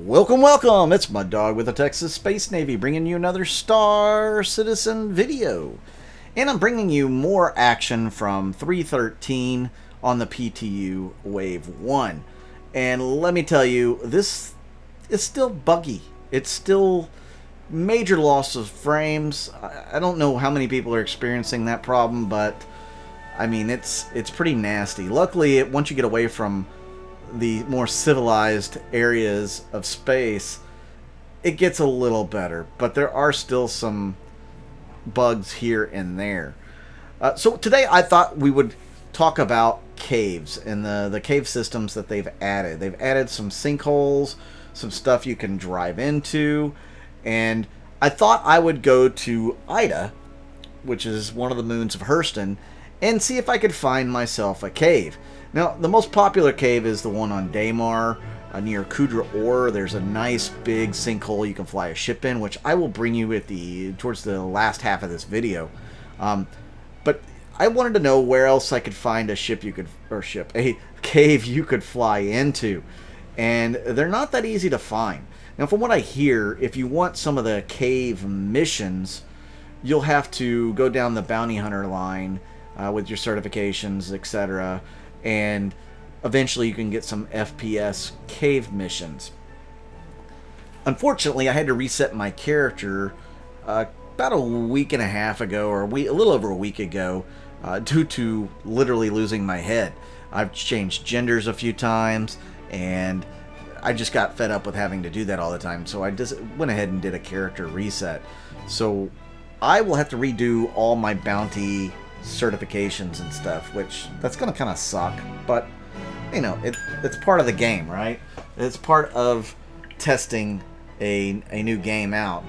Welcome, welcome! It's Mud Dog with the TexasSpaceNavy bringing you another Star Citizen video. And I'm bringing you more action from 313 on the PTU Wave 1. And let me tell you, this is still buggy. It's still major loss of frames. I don't know how many people are experiencing that problem, but I mean, it's pretty nasty. Luckily, once you get away from the more civilized areas of space, it gets a little better, but there are still some bugs here and there. So today I thought we would talk about caves and the cave systems that they've added. They've added some sinkholes, some stuff you can drive into, and I thought I would go to Ida, which is one of the moons of Hurston, and see if I could find myself a cave. Now, the most popular cave is the one on Daymar, near Kudra Ore. There's a nice big sinkhole you can fly a ship in, which I will bring you at towards the last half of this video. But I wanted to know where else I could find a cave you could fly into, and they're not that easy to find. Now, from what I hear, if you want some of the cave missions, you'll have to go down the bounty hunter line with your certifications, etc., and eventually you can get some FPS cave missions. Unfortunately, I had to reset my character about a week and a half ago, or a little over a week ago, due to literally losing my head. I've changed genders a few times, and I just got fed up with having to do that all the time, so I just went ahead and did a character reset. So I will have to redo all my bounty certifications and stuff, which that's gonna kind of suck, but you know, it's part of the game, right? It's part of testing a new game out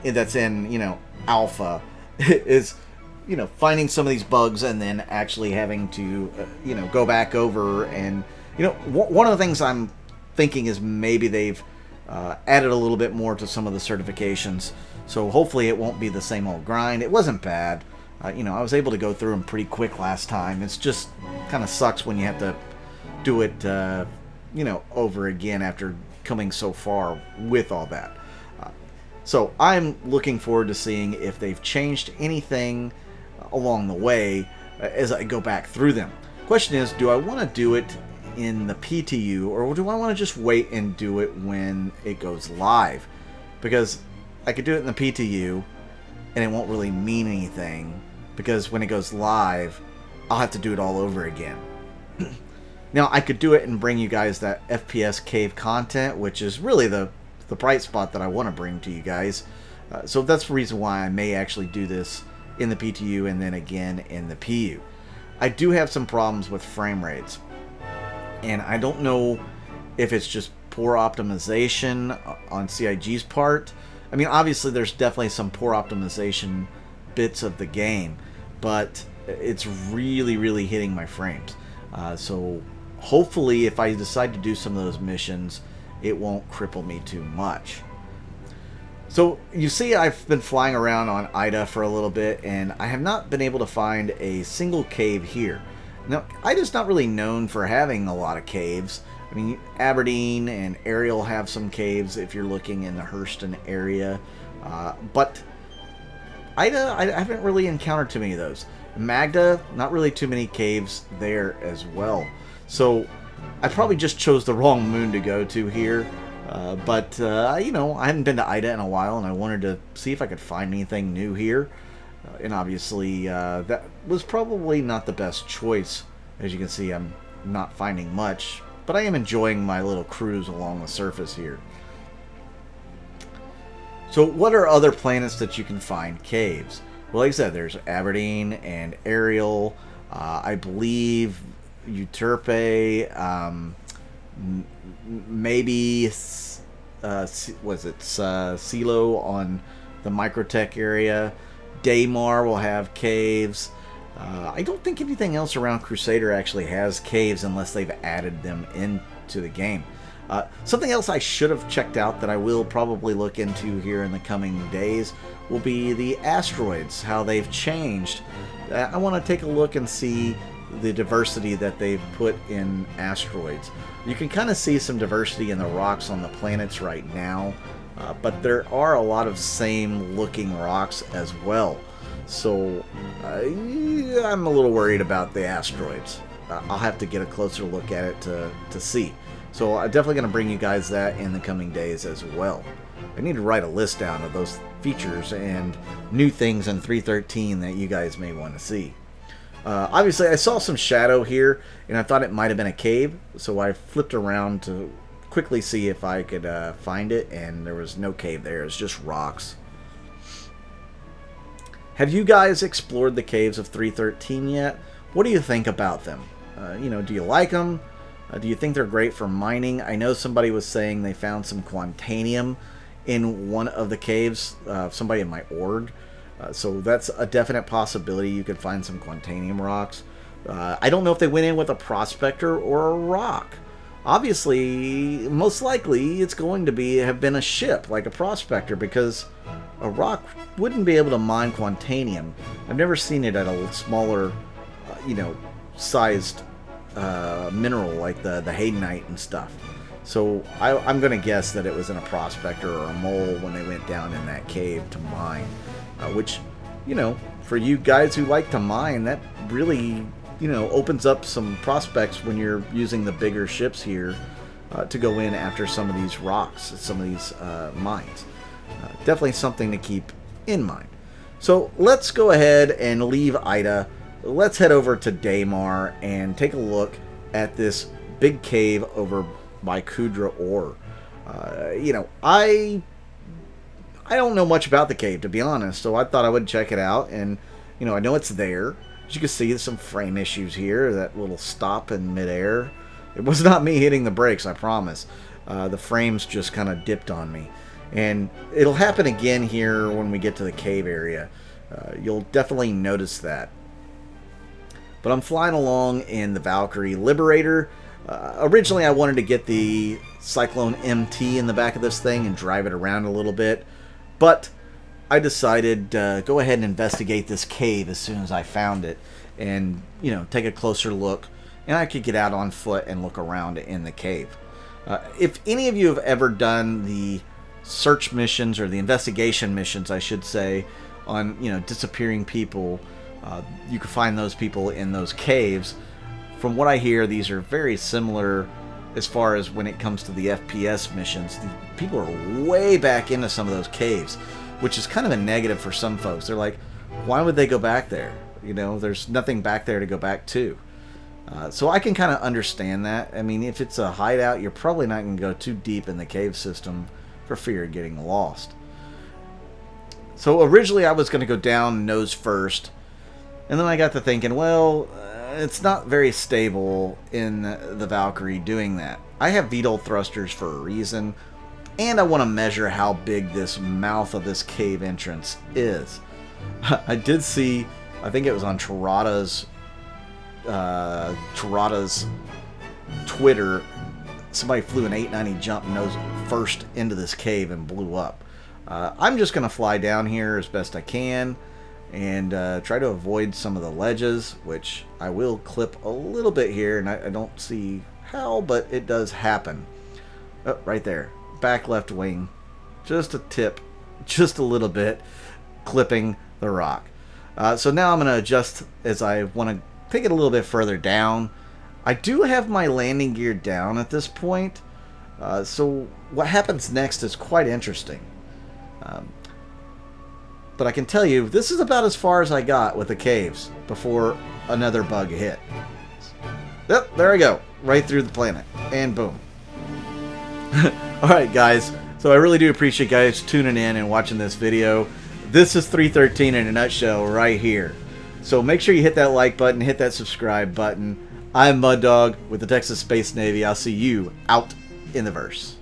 that's in, you know, alpha, is, you know, finding some of these bugs and then actually having to you know, go back over. And you know, one of the things I'm thinking is maybe they've added a little bit more to some of the certifications, so hopefully it won't be the same old grind. It wasn't bad. You know, I was able to go through them pretty quick last time. It's just kind of sucks when you have to do it, you know, over again after coming so far with all that. So I'm looking forward to seeing if they've changed anything along the way as I go back through them. Question is, do I want to do it in the PTU, or do I want to just wait and do it when it goes live? Because I could do it in the PTU and it won't really mean anything, because when it goes live, I'll have to do it all over again. Now, I could do it and bring you guys that FPS cave content, which is really the bright spot that I want to bring to you guys. So that's the reason why I may actually do this in the PTU and then again in the PU. I do have some problems with frame rates, and I don't know if it's just poor optimization on CIG's part. I mean, obviously there's definitely some poor optimization bits of the game, but it's really hitting my frames. So hopefully if I decide to do some of those missions, it won't cripple me too much. So you see, I've been flying around on Ida for a little bit, and I have not been able to find a single cave here. Now, Ida's not really known for having a lot of caves. I mean, Aberdeen and Ariel have some caves if you're looking in the Hurston area, but Ida, I haven't really encountered too many of those. Magda, not really too many caves there as well. So I probably just chose the wrong moon to go to here, but you know, I hadn't been to Ida in a while, and I wanted to see if I could find anything new here. And obviously, that was probably not the best choice. As you can see, I'm not finding much, but I am enjoying my little cruise along the surface here. So what are other planets that you can find caves? Well, like I said, there's Aberdeen and Ariel. I believe Euterpe, maybe was it Silo on the Microtech area. Daymar will have caves. I don't think anything else around Crusader actually has caves unless they've added them into the game. Something else I should have checked out that I will probably look into here in the coming days will be the asteroids, how they've changed. I want to take a look and see the diversity that they've put in asteroids. You can kind of see some diversity in the rocks on the planets right now, but there are a lot of same looking rocks as well. So I'm a little worried about the asteroids. I'll have to get a closer look at it to see. So I'm definitely going to bring you guys that in the coming days as well. I need to write a list down of those features and new things in 3.13 that you guys may want to see. Obviously, I saw some shadow here, and I thought it might have been a cave, so I flipped around to quickly see if I could find it, and there was no cave there. It's just rocks. Have you guys explored the caves of 3.13 yet? What do you think about them? Do you like them? Do you think they're great for mining? I know somebody was saying they found some quantanium in one of the caves, somebody in my org. So that's a definite possibility. You could find some quantanium rocks. I don't know if they went in with a prospector or a rock. Obviously, most likely, it's going to have been a ship, like a prospector, because a rock wouldn't be able to mine quantanium. I've never seen it at a smaller, sized mineral like the Haydenite and stuff. So I'm going to guess that it was in a prospector or a mole when they went down in that cave to mine. Which, for you guys who like to mine, that really, opens up some prospects when you're using the bigger ships here to go in after some of these rocks, some of these mines. Definitely something to keep in mind. So let's go ahead and leave Ida. Let's head over to Daymar and take a look at this big cave over by Kudra Ore. I don't know much about the cave, to be honest, so I thought I would check it out, and, I know it's there. As you can see, there's some frame issues here, that little stop in midair. It was not me hitting the brakes, I promise. The frames just kind of dipped on me. And it'll happen again here when we get to the cave area. You'll definitely notice that. But I'm flying along in the Valkyrie Liberator. Originally, I wanted to get the Cyclone MT in the back of this thing and drive it around a little bit. But I decided to go ahead and investigate this cave as soon as I found it and, take a closer look. And I could get out on foot and look around in the cave. If any of you have ever done the search missions, or the investigation missions, I should say, on, disappearing people, you can find those people in those caves. From what I hear, these are very similar as far as when it comes to the FPS missions. The people are way back into some of those caves, which is kind of a negative for some folks. They're like, why would they go back there? There's nothing back there to go back to. So I can kind of understand that. I mean, if it's a hideout, you're probably not going to go too deep in the cave system for fear of getting lost. So originally I was going to go down nose first, and then I got to thinking, well, it's not very stable in the Valkyrie doing that. I have VTOL thrusters for a reason, and I want to measure how big this mouth of this cave entrance is. I did see, I think it was on Terrada's Twitter, somebody flew an 890 jump nose first into this cave and blew up. I'm just going to fly down here as best I can and try to avoid some of the ledges, which I will clip a little bit here, and I don't see how, but it does happen. Oh, right there. Back left wing. Just a tip. Just a little bit. Clipping the rock. So now I'm going to adjust as I want to take it a little bit further down. I do have my landing gear down at this point. So what happens next is quite interesting. But I can tell you, this is about as far as I got with the caves before another bug hit. Yep, there I go. Right through the planet. And boom. Alright guys, so I really do appreciate you guys tuning in and watching this video. This is 313 in a nutshell right here. So make sure you hit that like button, hit that subscribe button. I'm Mud Dog with the Texas Space Navy. I'll see you out in the verse.